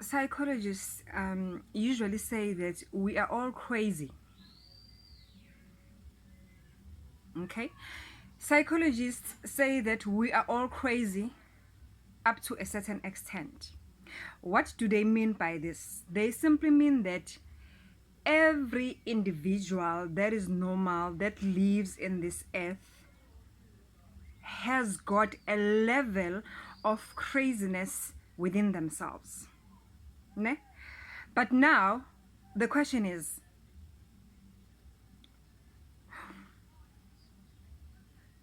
psychologists usually say that we are all crazy. Okay? Psychologists say that we are all crazy up to a certain extent. What do they mean by this? They simply mean that every individual that is normal, that lives in this earth, has got a level of craziness within themselves. Ne? But now, the question is,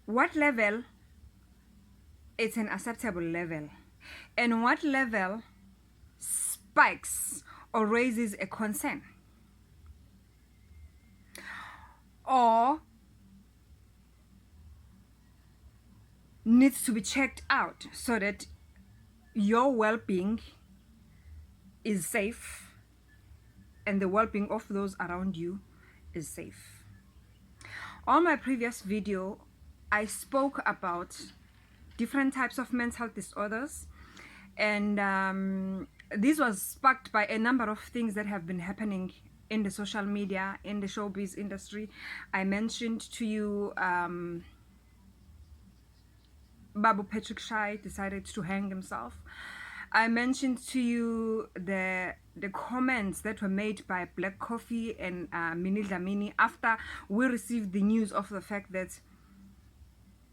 what level is an acceptable level? And what level spikes or raises a concern? Or needs to be checked out so that your well-being is safe and the well-being of those around you is safe. On my previous video, I spoke about different types of mental disorders, and this was sparked by a number of things that have been happening in the social media, in the showbiz industry. I mentioned to you Babu Patrick Shai decided to hang himself. I mentioned to you the comments that were made by Black Coffee and Mini Dlamini after we received the news of the fact that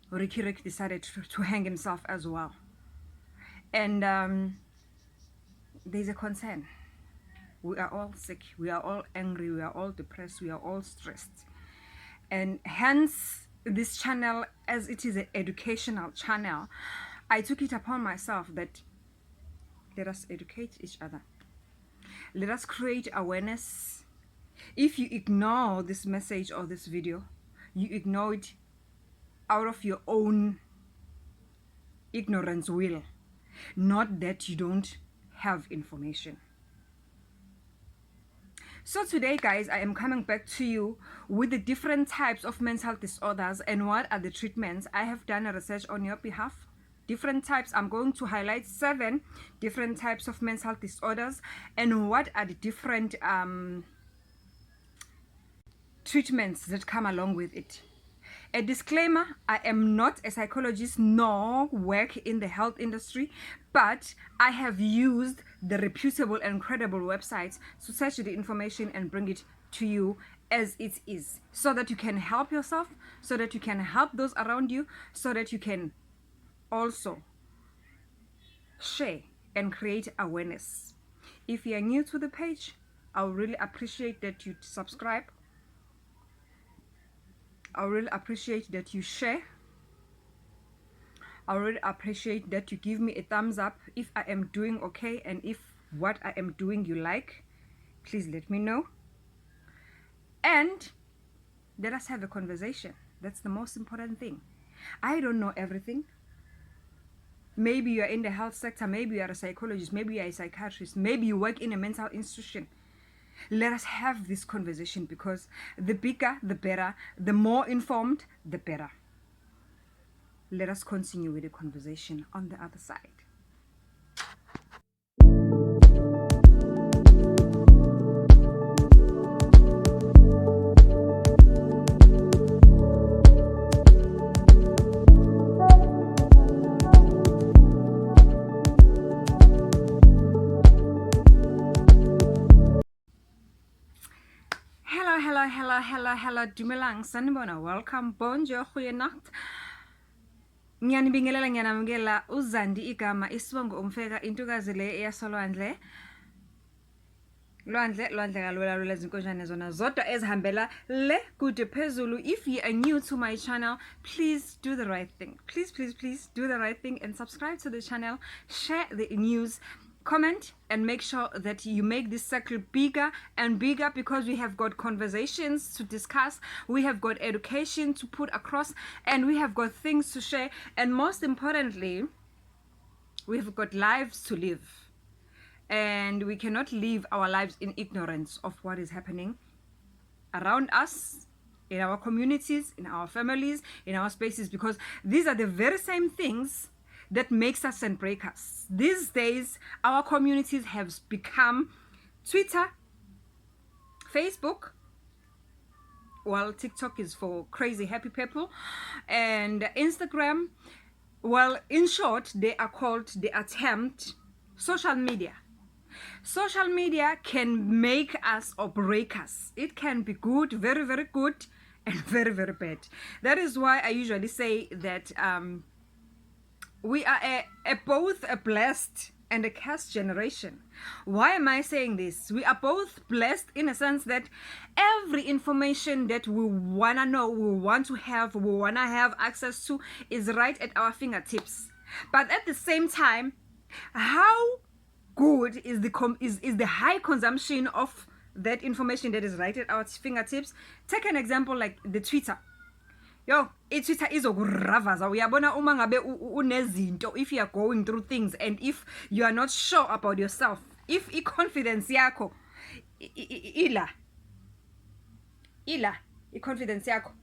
Ricky Rick decided to hang himself as well. And there's a concern. We are all sick, we are all angry, we are all depressed, we are all stressed. And hence, this channel, as it is an educational channel, I took it upon myself that let us educate each other. Let us create awareness. If you ignore this message or this video, you ignore it out of your own ignorance will, not that you don't have information. So today, guys, I am coming back to you with the different types of mental disorders and what are the treatments. I have done a research on your behalf. Different types. I'm going to highlight 7 different types of mental disorders and what are the different treatments that come along with it. A disclaimer, I am not a psychologist nor work in the health industry, but I have used the reputable and credible websites to search the information and bring it to you as it is, so that you can help yourself, so that you can help those around you, so that you can also share and create awareness. If you are new to the page, I would really appreciate that you subscribe. I really appreciate that you share. I really appreciate that you give me a thumbs up if I am doing okay, and if what I am doing you like, please let me know. And let us have a conversation. That's the most important thing. I don't know everything. Maybe you are in the health sector, maybe you are a psychologist, maybe you are a psychiatrist, maybe you work in a mental institution. Let us have this conversation, because the bigger, the better, the more informed, the better. Let us continue with the conversation on the other side. Hello, dumelang, sanibona, welcome, bonjour, goeienacht. Ngiyanibingelela, ngiyanamukela, uZandi igama, isibongo umfeka, intokazi le eyasolwandle. Lwandle kalwela zinkonjane zona zodwa ezihambela le kude phezulu. If you are new to my channel, please do the right thing. Please do the right thing and subscribe to the channel, share the news, comment, and make sure that you make this circle bigger and bigger, because we have got conversations to discuss, we have got education to put across, and we have got things to share, and most importantly, we have got lives to live, and we cannot live our lives in ignorance of what is happening around us, in our communities, in our families, in our spaces, because these are the very same things that makes us and break us. These days, our communities have become Twitter, Facebook, well, TikTok is for crazy happy people, and Instagram. Well, in short, they are called the attempt social media. Social media can make us or break us. It can be good, very, very good, and very, very bad. That is why I usually say that we are both a blessed and a cursed generation. Why am I saying this? We are both blessed in a sense that every information that we want to know, we want to have access to is right at our fingertips. But at the same time, how good is the high consumption of that information that is right at our fingertips? Take an example like the Twitter. Yo, iTwitter izokuravaza. Uyabona uma ngabe unezinto, if you are going through things and if you are not sure about yourself, if i-confidence yakho i-confidence yakho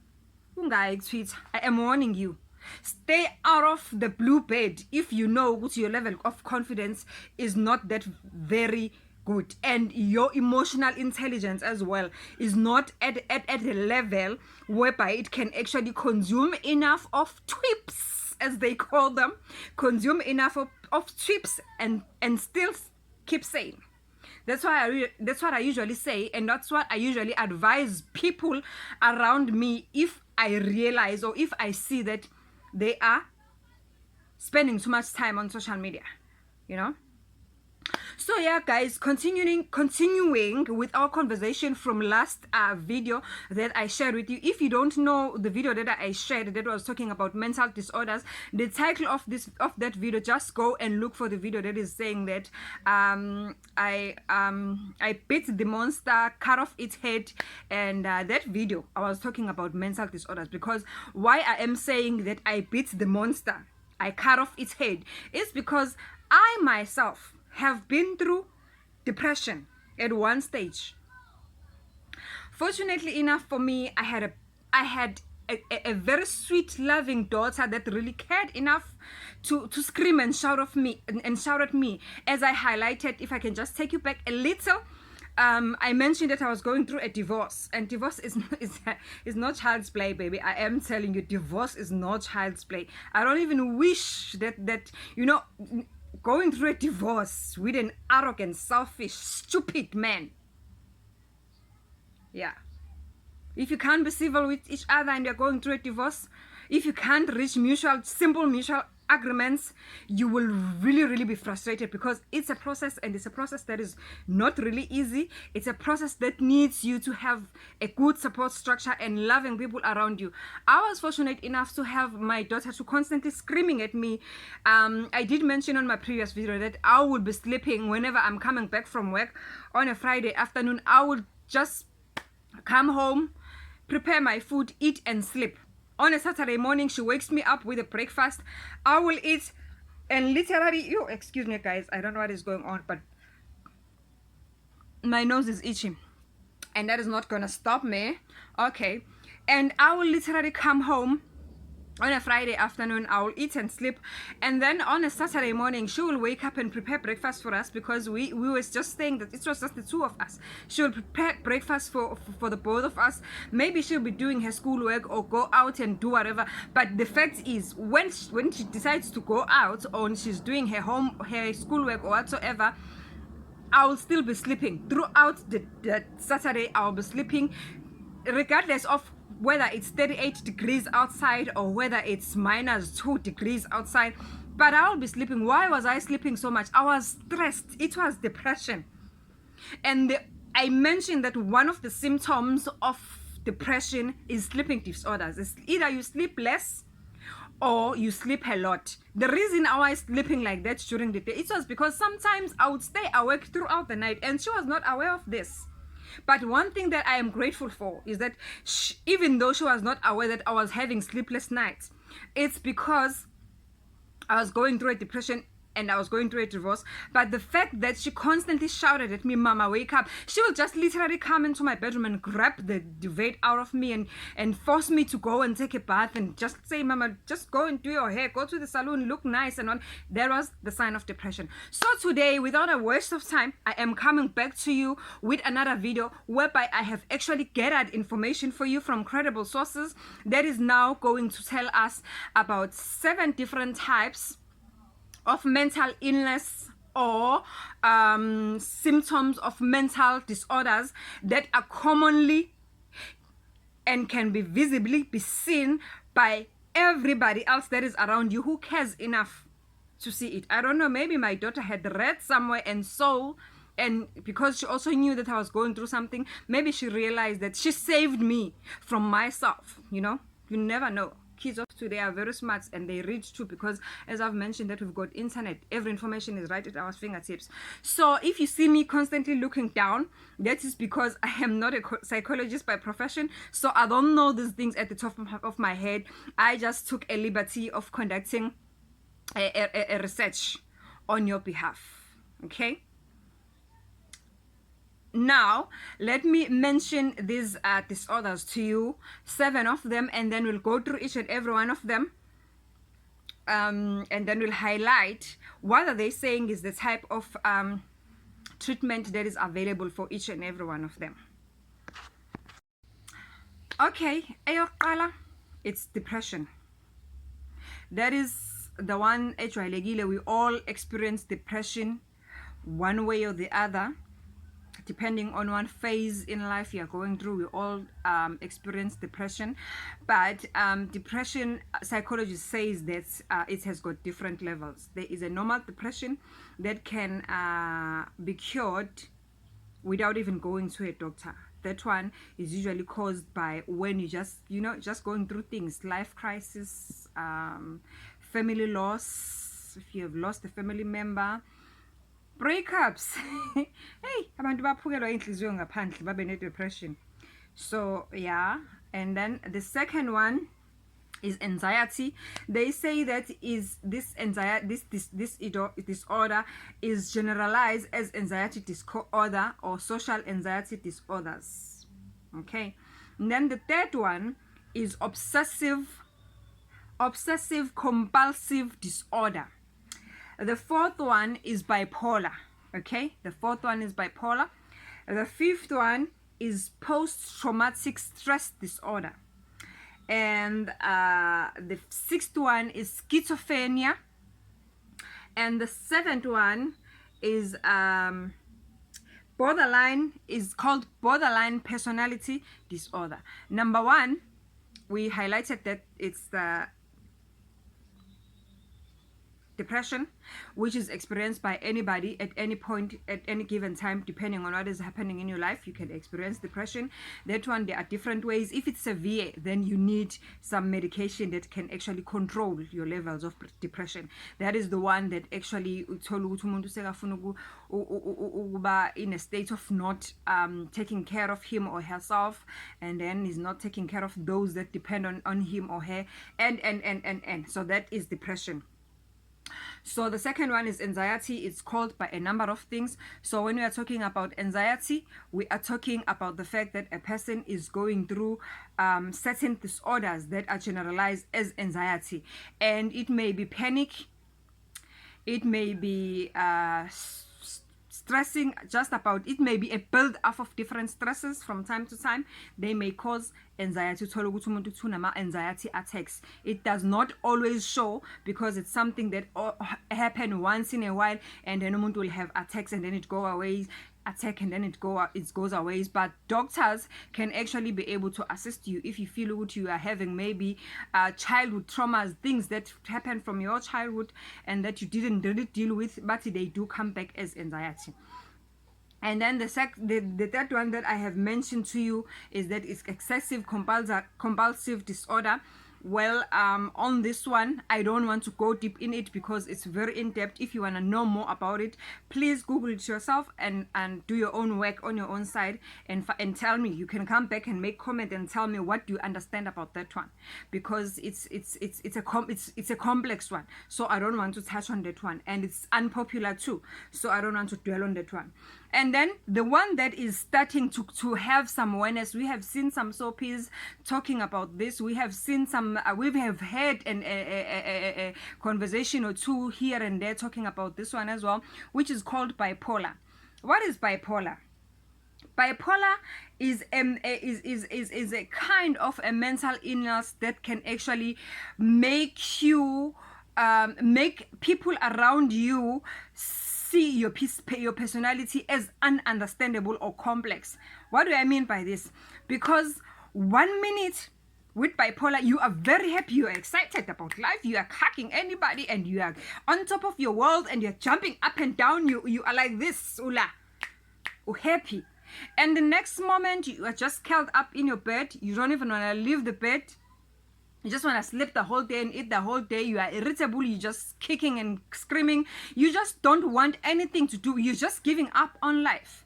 ungayi ku-Twitter. I am warning you. Stay out of the blue bed if you know what your level of confidence is not that very good, and your emotional intelligence as well is not at a level whereby it can actually consume enough of twips, as they call them, consume enough of twips and still keep sane. That's what I usually say, and that's what I usually advise people around me if I realize or if I see that they are spending too much time on social media, you know. So yeah, guys, continuing with our conversation from last video that I shared with you. If you don't know the video that I shared that was talking about mental disorders, the title of that video, just go and look for the video that is saying that I bit the monster, cut off its head, and that video I was talking about mental disorders. Because why I am saying that I bit the monster, I cut off its head, is because I myself have been through depression at one stage. Fortunately enough for me, I had a very sweet, loving daughter that really cared enough to scream and shout at me. As I highlighted, if I can just take you back a little, I mentioned that I was going through a divorce, and divorce is not child's play, baby. I am telling you, divorce is not child's play. I don't even wish that you know, going through a divorce with an arrogant, selfish, stupid man. Yeah. If you can't be civil with each other and you're going through a divorce, if you can't reach simple mutual agreements, you will really, really be frustrated, because it's a process, and it's a process that is not really easy. It's a process that needs you to have a good support structure and loving people around you. I was fortunate enough to have my daughter to constantly screaming at me. I did mention on my previous video that I would be sleeping whenever I'm coming back from work on a Friday afternoon. I would just come home, prepare my food, eat and sleep. On a Saturday morning, she wakes me up with a breakfast. I will eat, and literally, excuse me guys, I don't know what is going on, but my nose is itching, and that is not gonna stop me. Okay, and I will literally come home on a Friday afternoon. I will eat and sleep, and then on a Saturday morning she will wake up and prepare breakfast for us, because we was just saying that it was just the two of us. She will prepare breakfast for the both of us. Maybe she'll be doing her schoolwork or go out and do whatever, but the fact is, when she decides to go out, or she's doing her schoolwork or whatsoever, I will still be sleeping throughout the Saturday. I'll be sleeping regardless of whether it's 38 degrees outside or whether it's -2 degrees outside, but I'll be sleeping. Why was I sleeping so much? I was stressed. It was depression. And I mentioned that one of the symptoms of depression is sleeping disorders. It's either you sleep less or you sleep a lot. The reason I was sleeping like that during the day, it was because sometimes I would stay awake throughout the night, and she was not aware of this. But one thing that I am grateful for is that even though she was not aware that I was having sleepless nights, it's because I was going through a depression and I was going through a divorce. But the fact that she constantly shouted at me, "Mama, wake up," she will just literally come into my bedroom and grab the duvet out of me and force me to go and take a bath and just say, "Mama, just go and do your hair, go to the salon, look nice," and all. That was the sign of depression. So today, without a waste of time, I am coming back to you with another video whereby I have actually gathered information for you from credible sources that is now going to tell us about 7 different types of mental illness or symptoms of mental disorders that are commonly and can be visibly be seen by everybody else that is around you who cares enough to see it. I don't know, maybe my daughter had read somewhere and saw, and because she also knew that I was going through something, maybe she realized that she saved me from myself. You never know. Kids of today are very smart and they read too, because as I've mentioned that we've got internet, every information is right at our fingertips. So if you see me constantly looking down, that is because I am not a psychologist by profession, so I don't know these things at the top of my head. I just took a liberty of conducting a research on your behalf. Okay, now let me mention these disorders to you, 7 of them, and then we'll go through each and every one of them, and then we'll highlight what are they saying is the type of treatment that is available for each and every one of them. Okay, eyoqala, it's depression. That is the one ejwayelekile. We all experience depression one way or the other, depending on what phase in life you're going through. We all experience depression, but depression, psychologist says that it has got different levels. There is a normal depression that can be cured without even going to a doctor. That one is usually caused by when you just going through things, life crisis, family loss, if you have lost a family member, breakups. Hey, abantu baphukelwa inhliziyo ngaphandle babe ne-depression. So yeah, and then the second one is anxiety. They say that is this anxiety, this disorder is generalized as anxiety disorder or social anxiety disorders. Okay, and then the third one is obsessive compulsive disorder. The fourth one is bipolar. Okay, the fourth one is bipolar. The fifth one is post-traumatic stress disorder. And the sixth one is schizophrenia. And the seventh one is called borderline personality disorder. Number 1, we highlighted that it's the depression, which is experienced by anybody at any point at any given time, depending on what is happening in your life. You can experience depression. That one, there are different ways. If it's severe, then you need some medication that can actually control your levels of depression. That is the one that actually in a state of not taking care of him or herself, and then is not taking care of those that depend on him or her, and so that is depression. So the second one is anxiety. It's called by a number of things. So when we are talking about anxiety, we are talking about the fact that a person is going through certain disorders that are generalized as anxiety, and it may be panic, it may be stressing, just about, it may be a build up of different stresses from time to time. They may cause anxiety. Anxiety attacks. It does not always show, because it's something that happen once in a while, and then umuntu will have attacks and then it go away, attack and then it goes away. But doctors can actually be able to assist you if you feel what you are having, maybe childhood traumas, things that happen from your childhood and that you didn't really deal with, but they do come back as anxiety. And then the third one that I have mentioned to you is that it's excessive compulsive disorder. Well, on this one, I don't want to go deep in it because it's very in-depth. If you want to know more about it, please Google it yourself and do your own work on your own side, and tell me. You can come back and make comment and tell me what you understand about that one, because it's a complex one. So I don't want to touch on that one, and it's unpopular too. So I don't want to dwell on that one. And then the one that is starting to have some awareness, we have seen some soapies talking about this. We have seen some, we have had a conversation or two here and there talking about this one as well, which is called bipolar. What is bipolar? Bipolar is a kind of a mental illness that can actually make you, make people around you see your personality as ununderstandable or complex. What do I mean by this? Because 1 minute with bipolar, you are very happy, you are excited about life, you are hugging anybody, and you are on top of your world, and you're jumping up and down, you are like this, ula, happy. And the next moment, you are just curled up in your bed, you don't even want to leave the bed. You just want to sleep the whole day and eat the whole day. You are irritable. You're just kicking and screaming. You just don't want anything to do. You're just giving up on life.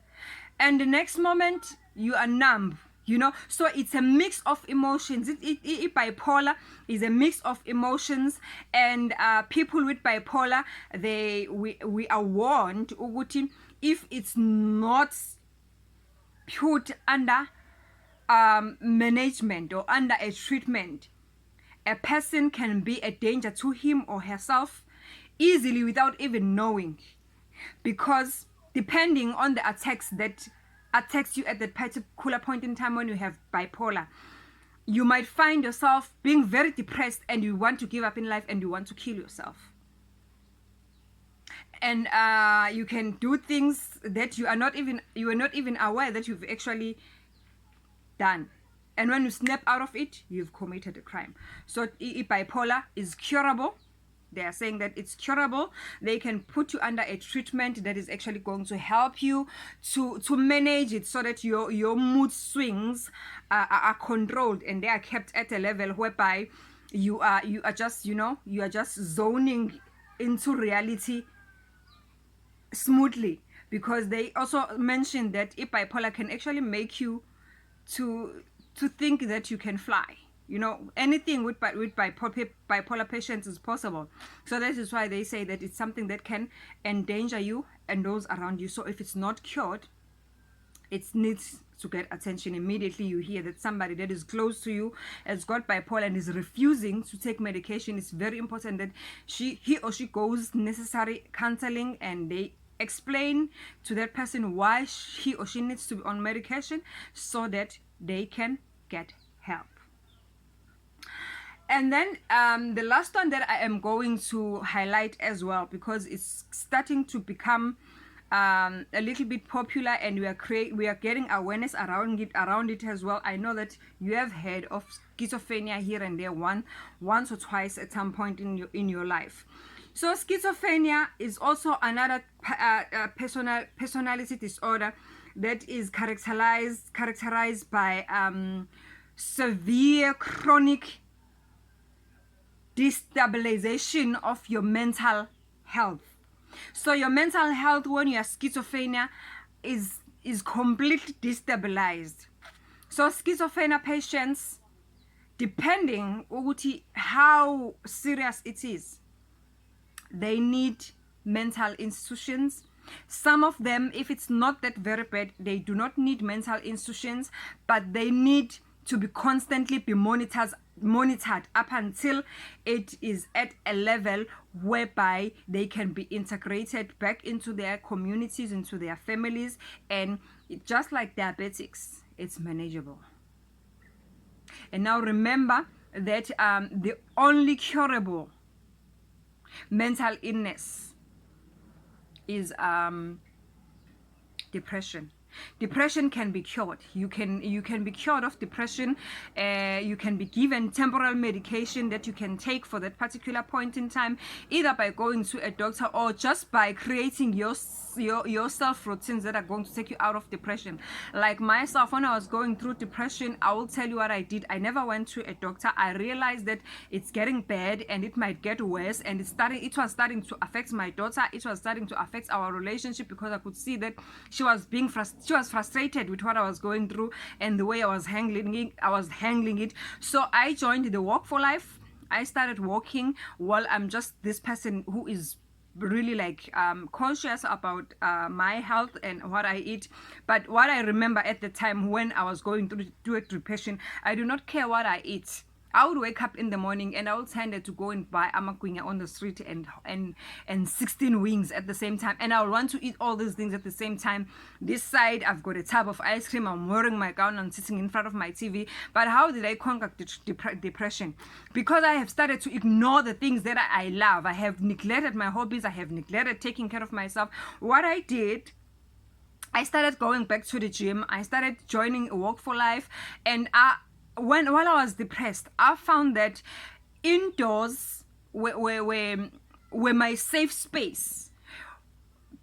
And the next moment, you are numb. You know, so it's a mix of emotions. Bipolar is a mix of emotions, and people with bipolar, we are warned, Uguti, if it's not put under management or under a treatment, a person can be a danger to him or herself easily without even knowing, because depending on the attacks that attacks you at that particular point in time when you have bipolar, you might find yourself being very depressed and you want to give up in life and you want to kill yourself. And you can do things that you are not even aware that you've actually done. And when you snap out of it, you've committed a crime. So bipolar is curable. They are saying that it's curable. They can put you under a treatment that is actually going to help you to manage it, so that your mood swings are controlled, and they are kept at a level whereby you are just, you are just zoning into reality smoothly. Because they also mentioned that bipolar can actually make you to think that you can fly. Anything with bipolar patients is possible. So that is why they say that it's something that can endanger you and those around you. So if it's not cured, it needs to get attention immediately. You hear that somebody that is close to you has got bipolar and is refusing to take medication. It's very important that he or she goes necessary counseling, and they explain to that person why he or she needs to be on medication, so that they can get help. And then the last one that I am going to highlight as well, because it's starting to become a little bit popular, and we are getting awareness around it as well. I know that you have heard of schizophrenia here and there, once or twice at some point in your life. So schizophrenia is also another personality disorder that is characterized by severe chronic destabilization of your mental health. So your mental health, when you are schizophrenia, is completely destabilized. So schizophrenia patients, depending on how serious it is, they need mental institutions. Some of them, if it's not that very bad, they do not need mental institutions, but they need to be constantly monitored up until it is at a level whereby they can be integrated back into their communities, into their families, and just like diabetics, it's manageable. And now remember that the only curable mental illness is depression. Depression can be cured. You can be cured of depression. You can be given temporal medication that you can take for that particular point in time, either by going to a doctor or just by creating yourself routines that are going to take you out of depression. Like myself, when I was going through depression, I will tell you what I did. I never went to a doctor. I realized that it's getting bad and it might get worse, and it was starting to affect my daughter. It was starting to affect our relationship, because I could see that she was frustrated with what I was going through and the way I was handling it. So I joined the Walk for Life. I started walking. While I'm just this person who is really like conscious about my health and what I eat. But what I remember at the time when I was going through depression, I do not care what I eat. I would wake up in the morning and I would tend to go and buy amakwinga on the street and 16 wings at the same time, and I would want to eat all these things at the same time. This side, I've got a tub of ice cream, I'm wearing my gown, I'm sitting in front of my TV. But how did I conquer depression? Because I have started to ignore the things that I love. I have neglected my hobbies. I have neglected taking care of myself. What I did, I started going back to the gym. I started joining a Walk for Life, and while I was depressed, I found that indoors were my safe space.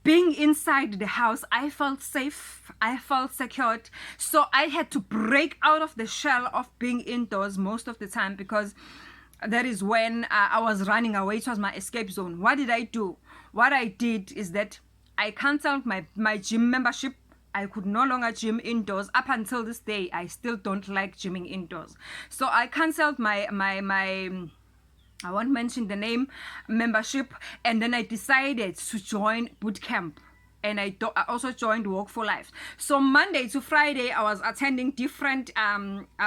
Being inside the house, I felt safe, I felt secured. So I had to break out of the shell of being indoors most of the time, because that is when I was running away. It was my escape zone. What did I do? What I did is that I canceled my gym membership. I could no longer gym indoors. Up until this day, I still don't like gymming indoors. So I canceled my I won't mention the name, membership, and then I decided to join boot camp. And I also joined Walk for Life. So Monday to Friday, I was attending different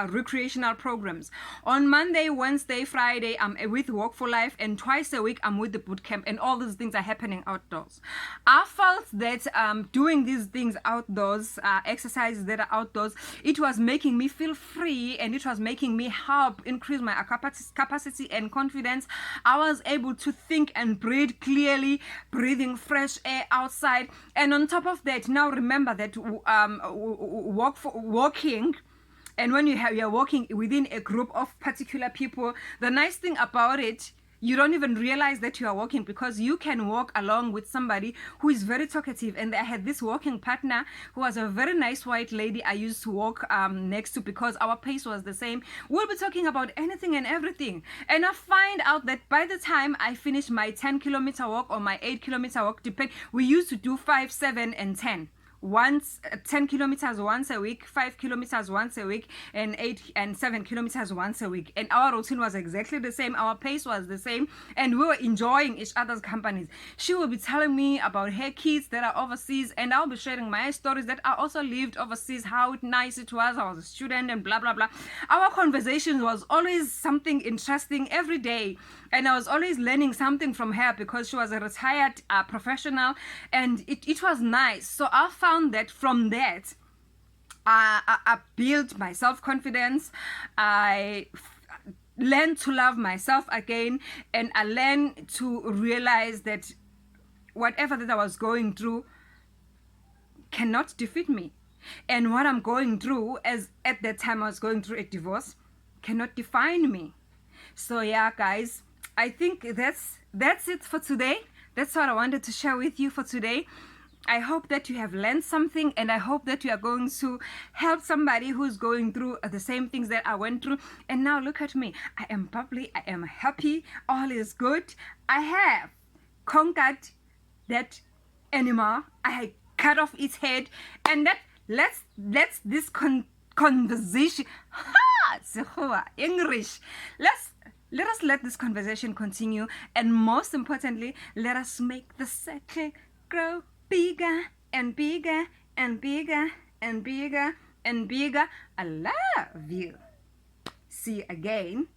recreational programs. On Monday, Wednesday, Friday, I'm with Walk for Life, and twice a week, I'm with the boot camp, and all these things are happening outdoors. I felt that doing these things outdoors, exercises that are outdoors, it was making me feel free, and it was making me help increase my capacity and confidence. I was able to think and breathe clearly, breathing fresh air outside. And on top of that, now remember that walking, and when you're walking within a group of particular people, the nice thing about it, you don't even realize that you are walking, because you can walk along with somebody who is very talkative. And I had this walking partner who was a very nice white lady I used to walk next to, because our pace was the same. We'll be talking about anything and everything. And I find out that by the time I finish my 10-kilometer walk or my 8-kilometer walk, we used to do 5, 7, and 10. 10 kilometers once a week, 5 kilometers once a week, and 8 and 7 kilometers once a week. And our routine was exactly the same. Our pace was the same, and we were enjoying each other's companies. She will be telling me about her kids that are overseas, and I'll be sharing my stories that I also lived overseas, how nice it was. I was a student and blah blah blah. Our conversation was always something interesting every day, and I was always learning something from her, because she was a retired professional, and it was nice. So I found that from that, I built my self-confidence. I learned to love myself again, and I learned to realize that whatever that I was going through cannot defeat me. And what I'm going through, as at that time I was going through a divorce, cannot define me. So yeah, guys, I think that's it for today. That's what I wanted to share with you for today. I hope that you have learned something, and I hope that you are going to help somebody who's going through the same things that I went through. And now look at me. I am bubbly. I am happy. All is good. I have conquered that animal. I cut off its head, and let's this conversation. English. Let us let this conversation continue, and most importantly, let us make the circle grow bigger and bigger and bigger and bigger and bigger. I love you. See you again.